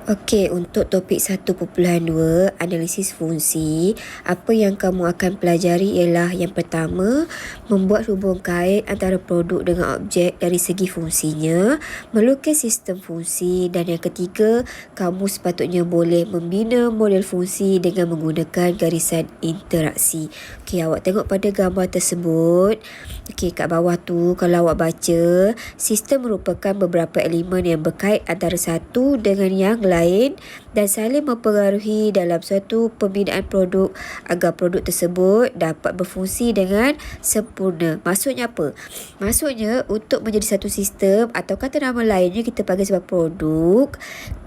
Okey, untuk topik 1.2, analisis fungsi, apa yang kamu akan pelajari ialah yang pertama, membuat hubung kait antara produk dengan objek dari segi fungsinya, melukis sistem fungsi, dan yang ketiga, kamu sepatutnya boleh membina model fungsi dengan menggunakan garisan interaksi. Okey, awak tengok pada gambar tersebut. Okey, kat bawah tu kalau awak baca, sistem merupakan beberapa elemen yang berkait antara satu dengan yang lain dan saling mempengaruhi dalam suatu pembinaan produk agar produk tersebut dapat berfungsi dengan sempurna. Maksudnya apa? Maksudnya untuk menjadi satu sistem atau kata nama lainnya kita panggil sebagai produk,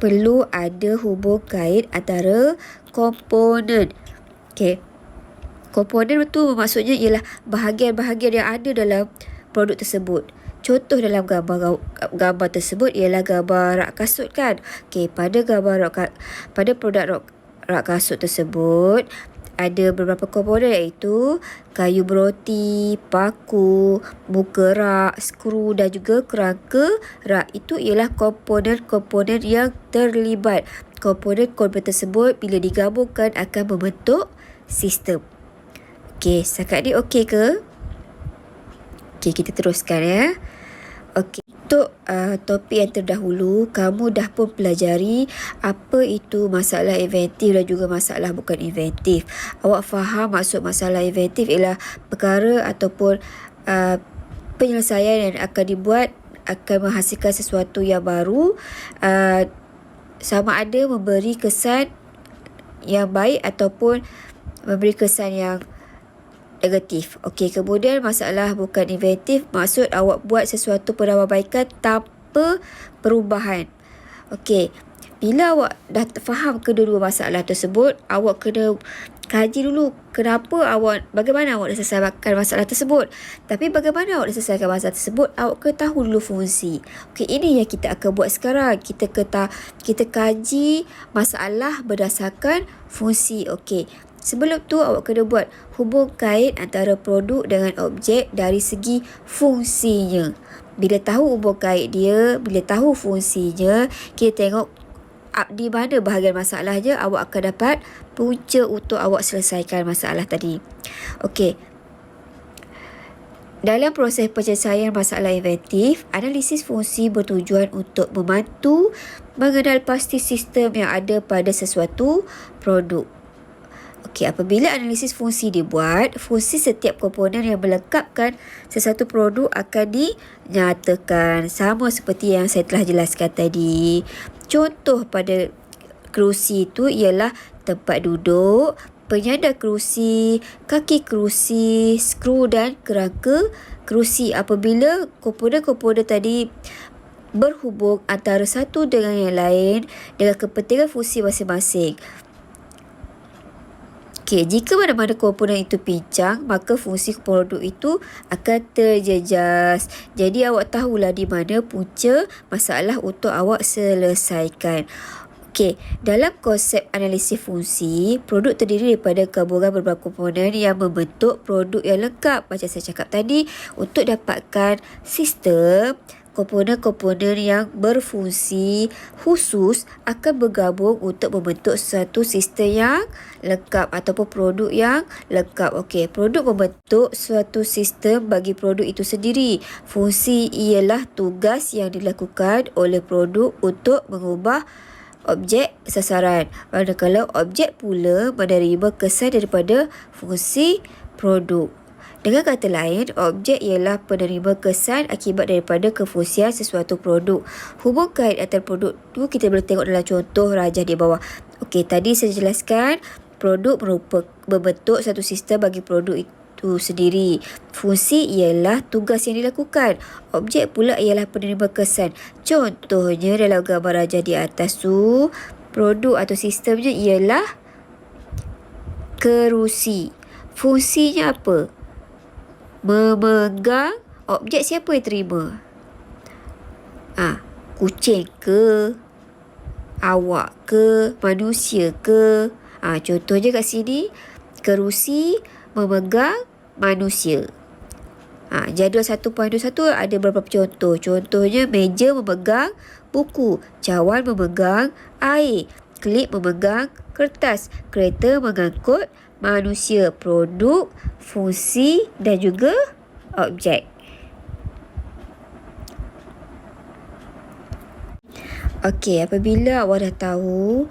perlu ada hubung kait antara komponen. Okey. Komponen itu maksudnya ialah bahagian-bahagian yang ada dalam produk tersebut. Contoh dalam gambar tersebut ialah gambar rak kasut kan. Okey, pada produk rak kasut tersebut ada beberapa komponen iaitu kayu beroti, paku, muka rak, skru dan juga kerangka rak. Itu ialah komponen-komponen yang terlibat. Komponen-komponen tersebut bila digabungkan akan membentuk sistem. Okey, setakat ni okey ke? Okey, kita teruskan ya. Okey, untuk topik yang terdahulu, kamu dah pun pelajari apa itu masalah inventif dan juga masalah bukan inventif. Awak faham maksud masalah inventif ialah perkara ataupun penyelesaian yang akan dibuat akan menghasilkan sesuatu yang baru, sama ada memberi kesan yang baik ataupun memberi kesan yang negatif. Okey, kemudian masalah bukan inventif, maksud awak buat sesuatu penambahbaikan tanpa perubahan. Okey, bila awak dah faham kedua-dua masalah tersebut, awak kena kaji dulu bagaimana awak dah selesaikan masalah tersebut. Tapi bagaimana awak dah selesaikan masalah tersebut, awak kena tahu dulu fungsi. Okey, ini yang kita akan buat sekarang. Kita kaji masalah berdasarkan fungsi. Okey, sebelum tu awak kena buat hubung kait antara produk dengan objek dari segi fungsinya. Bila tahu hubung kait dia, bila tahu fungsinya, kita tengok di mana bahagian masalahnya, awak akan dapat punca untuk awak selesaikan masalah tadi. Okey. Dalam proses penyelesaian masalah inventif, analisis fungsi bertujuan untuk membantu mengenal pasti sistem yang ada pada sesuatu produk. Okey, apabila analisis fungsi dibuat, fungsi setiap komponen yang melengkapkan sesuatu produk akan dinyatakan. Sama seperti yang saya telah jelaskan tadi. Contoh pada kerusi itu ialah tempat duduk, penyandang kerusi, kaki kerusi, skru dan kerangka kerusi. Apabila komponen-komponen tadi berhubung antara satu dengan yang lain dengan kepentingan fungsi masing-masing. Okey, jika mana-mana komponen itu pincang, maka fungsi produk itu akan terjejas. Jadi awak tahulah di mana punca masalah untuk awak selesaikan. Okey, dalam konsep analisis fungsi, produk terdiri daripada gabungan beberapa komponen yang membentuk produk yang lengkap. Macam saya cakap tadi, untuk dapatkan sistem, komponen-komponen yang berfungsi khusus akan bergabung untuk membentuk satu sistem yang lengkap ataupun produk yang lengkap. Okey, produk membentuk suatu sistem bagi produk itu sendiri. Fungsi ialah tugas yang dilakukan oleh produk untuk mengubah objek sasaran. Manakala objek pula menerima kesan daripada fungsi produk. Dengan kata lain, objek ialah penerima kesan akibat daripada kefungsian sesuatu produk. Hubung kait antara produk tu kita boleh tengok dalam contoh rajah di bawah. Okey, tadi saya jelaskan produk membentuk satu sistem bagi produk itu sendiri. Fungsi ialah tugas yang dilakukan. Objek pula ialah penerima kesan. Contohnya dalam gambar rajah di atas tu, produk atau sistemnya ialah kerusi. Fungsinya apa? Memegang. Objek siapa yang terima? Kucing ke? Awak ke? Manusia ke? Contohnya kat sini, kerusi memegang manusia. Jadual 1.21 ada beberapa contoh. Contohnya meja memegang buku, cawan memegang air, klip memegang kertas, kereta mengangkut manusia, produk, fungsi dan juga objek. Okey, apabila awak dah tahu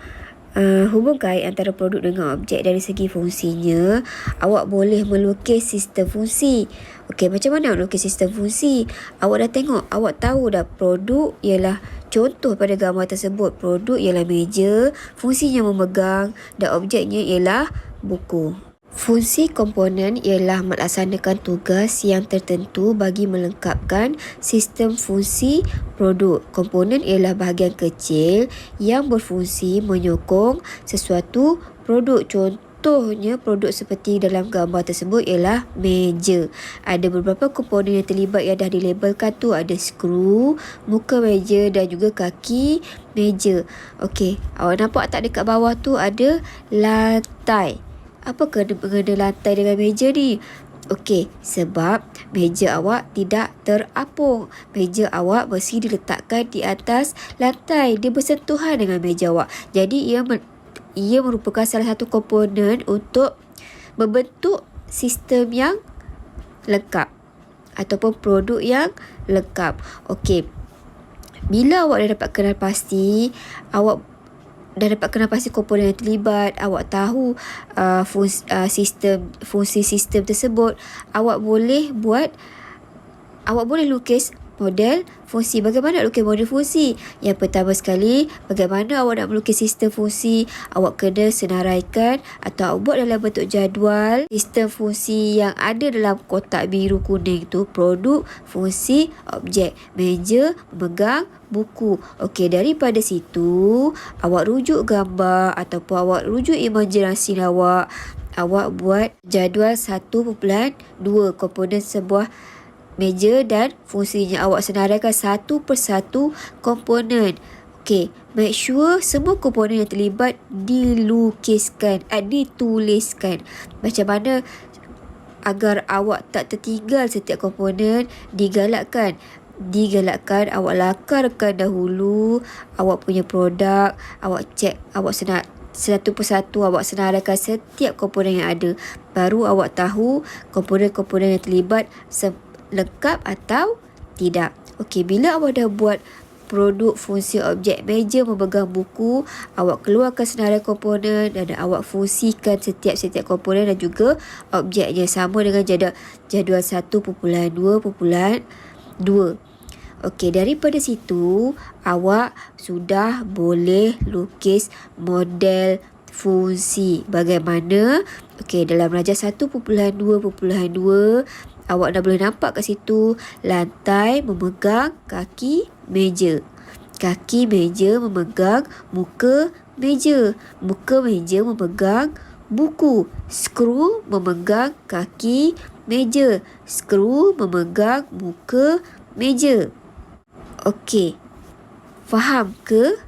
hubung kait antara produk dengan objek dari segi fungsinya, awak boleh melukis sistem fungsi. Okey, macam mana melukis sistem fungsi? Awak dah tengok, awak tahu dah produk ialah contoh pada gambar tersebut. Produk ialah meja, fungsinya memegang dan objeknya ialah buku. Fungsi komponen ialah melaksanakan tugas yang tertentu bagi melengkapkan sistem fungsi produk. Komponen ialah bahagian kecil yang berfungsi menyokong sesuatu produk. Contohnya produk seperti dalam gambar tersebut ialah meja. Ada beberapa komponen yang terlibat yang dah dilabelkan tu. Ada skru, muka meja dan juga kaki meja. Okey, awak nampak tak dekat bawah tu ada lantai. Apa kena lantai dengan meja ni? Okey, sebab meja awak tidak terapung. Meja awak mesti diletakkan di atas lantai. Dia bersentuhan dengan meja awak. Jadi ia merupakan salah satu komponen untuk membentuk sistem yang lengkap ataupun produk yang lengkap. Okey, bila awak dah dapat kenal pasti, komponen yang terlibat, awak tahu fungsi sistem tersebut, awak boleh lukis model fungsi. Bagaimana nak lukis model fungsi? Yang pertama sekali, bagaimana awak nak melukis sistem fungsi? Awak kena senaraikan atau awak buat dalam bentuk jadual sistem fungsi yang ada dalam kotak biru kuning tu. Produk, fungsi, objek, meja, memegang, buku. Okey, daripada situ awak rujuk gambar ataupun awak rujuk imajinasi awak. Awak buat jadual 1.2 komponen sebuah meja dan fungsinya. Awak senaraikan satu persatu komponen. Okey, make sure semua komponen yang terlibat dituliskan. Macam mana agar awak tak tertinggal setiap komponen? Digalakkan awak lakarkan dahulu awak punya produk. Awak cek, awak satu persatu awak senaraikan setiap komponen yang ada. Baru awak tahu komponen-komponen yang terlibat lengkap atau tidak. Okey, bila awak dah buat produk, fungsi, objek, meja, memegang buku, awak keluarkan senarai komponen dan awak fungsikan setiap komponen dan juga objeknya sama dengan jadual 1.2.2. Okey, daripada situ awak sudah boleh lukis model fungsi. Bagaimana? Okey, dalam rajah 1.2.2 awak dah boleh nampak kat situ lantai memegang kaki meja. Kaki meja memegang muka meja. Muka meja memegang buku. Skru memegang kaki meja. Skru memegang muka meja. Okey, faham ke?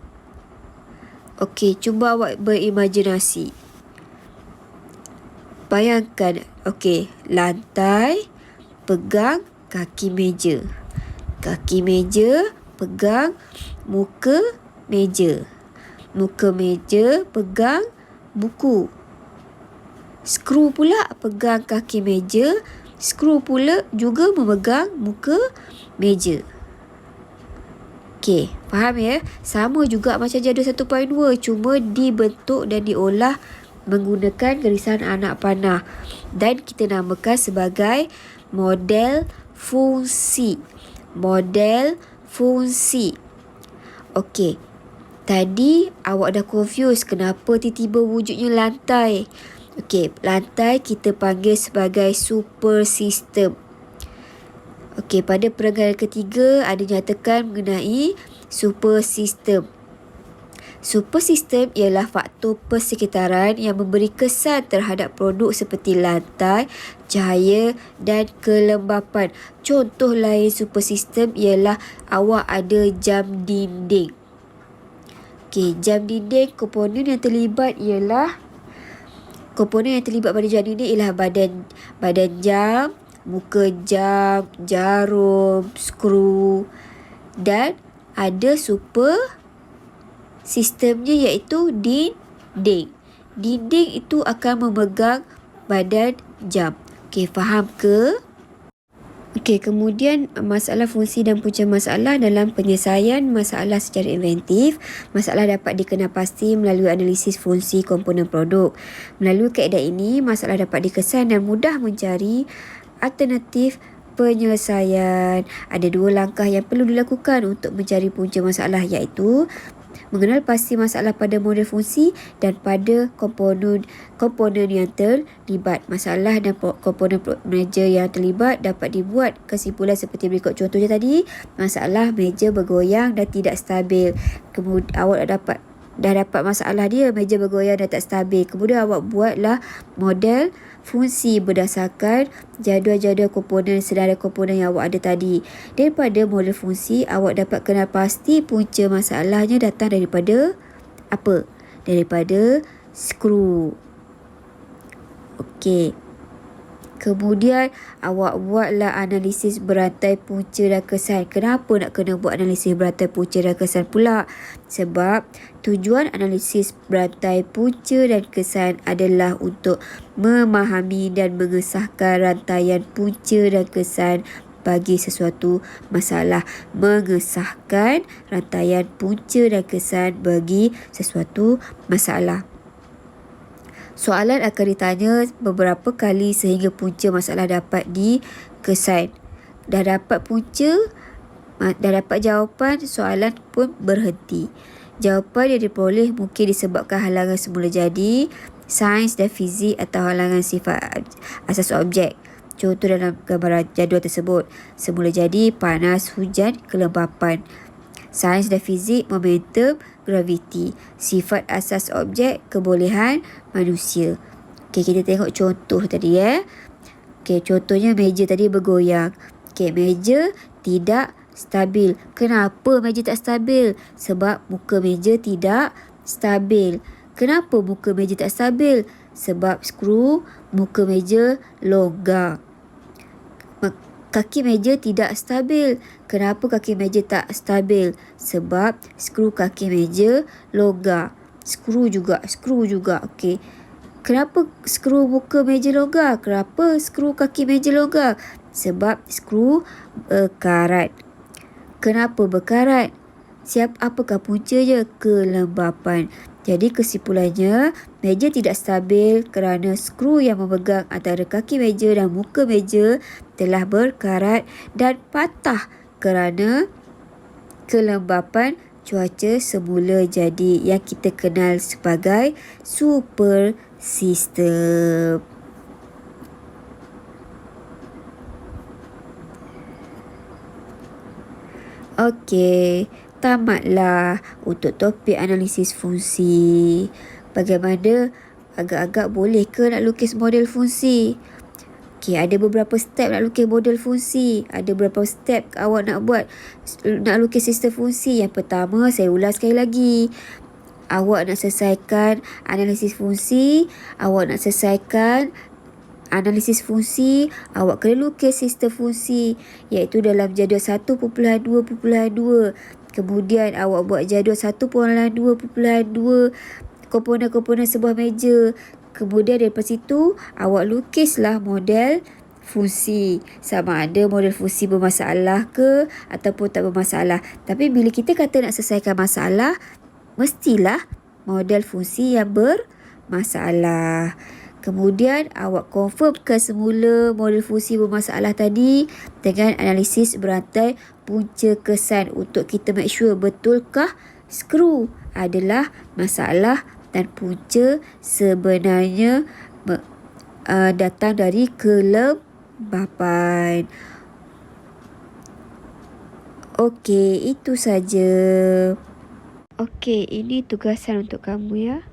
Okey, cuba awak berimajinasi. Bayangkan, okey, lantai pegang kaki meja. Kaki meja pegang muka meja. Muka meja pegang buku. Skru pula pegang kaki meja. Skru pula juga memegang muka meja. Okey, faham ya? Sama juga macam jadual 1.2, cuma dibentuk dan diolah menggunakan garisan anak panah dan kita namakan sebagai model fungsi. Model fungsi. Okey, tadi awak dah confuse kenapa tiba-tiba wujudnya lantai. Okey, lantai kita panggil sebagai super sistem. Okey, pada perenggan ketiga ada nyatakan mengenai super sistem. Super sistem ialah faktor persekitaran yang memberi kesan terhadap produk seperti lantai, cahaya dan kelembapan. Contoh lain super sistem ialah awak ada jam dinding. Okey, jam dinding komponen yang terlibat pada jam dinding ialah badan jam, muka jam, jarum, skru, dan ada super sistemnya iaitu dinding. Dinding itu akan memegang badan jam. Okey, faham ke? Okey, kemudian masalah fungsi dan punca masalah dalam penyelesaian masalah secara inventif. Masalah dapat dikenal pasti melalui analisis fungsi komponen produk. Melalui kaedah ini, masalah dapat dikesan dan mudah mencari alternatif penyelesaian. Ada 2 langkah yang perlu dilakukan untuk mencari punca masalah iaitu mengenal pasti masalah pada model fungsi dan pada komponen yang terlibat. Masalah dan komponen meja yang terlibat dapat dibuat kesimpulan seperti berikut. Contohnya tadi, masalah meja bergoyang dan tidak stabil. Kemudian awak dah dapat masalah dia, meja bergoyang dan tak stabil. Kemudian awak buatlah model fungsi berdasarkan jadual-jadual komponen senarai komponen yang awak ada tadi. Daripada model fungsi, awak dapat kenal pasti punca masalahnya datang daripada apa? Daripada skru. Okey. Kemudian awak buatlah analisis berantai punca dan kesan. Kenapa nak kena buat analisis berantai punca dan kesan pula? Sebab tujuan analisis berantai punca dan kesan adalah untuk memahami dan mengesahkan rantaian punca dan kesan bagi sesuatu masalah. Mengesahkan rantaian punca dan kesan bagi sesuatu masalah. Soalan akan ditanya beberapa kali sehingga punca masalah dapat dikesan. Dah dapat punca, dah dapat jawapan, soalan pun berhenti. Jawapan yang diperoleh mungkin disebabkan halangan semula jadi, sains dan fizik atau halangan sifat asas objek. Contoh dalam gambaran jadual tersebut. Semula jadi, panas, hujan, kelembapan. Sains dan fizik, momentum, graviti. Sifat asas objek, kebolehan manusia. Okey, kita tengok contoh tadi Okey, contohnya meja tadi bergoyang. Okey, meja tidak stabil. Kenapa meja tak stabil? Sebab muka meja tidak stabil. Kenapa muka meja tak stabil? Sebab skru muka meja longgar. Kaki meja tidak stabil. Kenapa kaki meja tak stabil? Sebab skru kaki meja longgar. Skru juga. Okey. Kenapa skru muka meja longgar? Kenapa skru kaki meja longgar? Sebab skru berkarat. Kenapa berkarat? Apakah puncanya? Kelembapan. Jadi kesimpulannya, meja tidak stabil kerana skru yang memegang antara kaki meja dan muka meja telah berkarat dan patah kerana kelembapan cuaca semula jadi yang kita kenal sebagai super sistem. Okey, tamatlah untuk topik analisis fungsi. Bagaimana? Agak-agak boleh ke nak lukis model fungsi? Okey, ada beberapa step nak lukis model fungsi. Ada beberapa step awak nak buat nak lukis sistem fungsi. Yang pertama, saya ulas sekali lagi. Awak nak selesaikan analisis fungsi. Awak nak selesaikan analisis fungsi, awak kena lukis sistem fungsi iaitu dalam jadual 1.2.2. Kemudian awak buat jadual 1.2.2 komponen-komponen sebuah meja. Kemudian daripada situ awak lukislah model fungsi. Sama ada model fungsi bermasalah ke ataupun tak bermasalah. Tapi bila kita kata nak selesaikan masalah, mestilah model fungsi yang bermasalah. Kemudian awak confirmkan semula model fungsi bermasalah tadi dengan analisis berantai punca kesan untuk kita make sure betulkah skru adalah masalah dan punca sebenarnya datang dari kelembapan. Okey, itu saja. Okey, ini tugasan untuk kamu ya.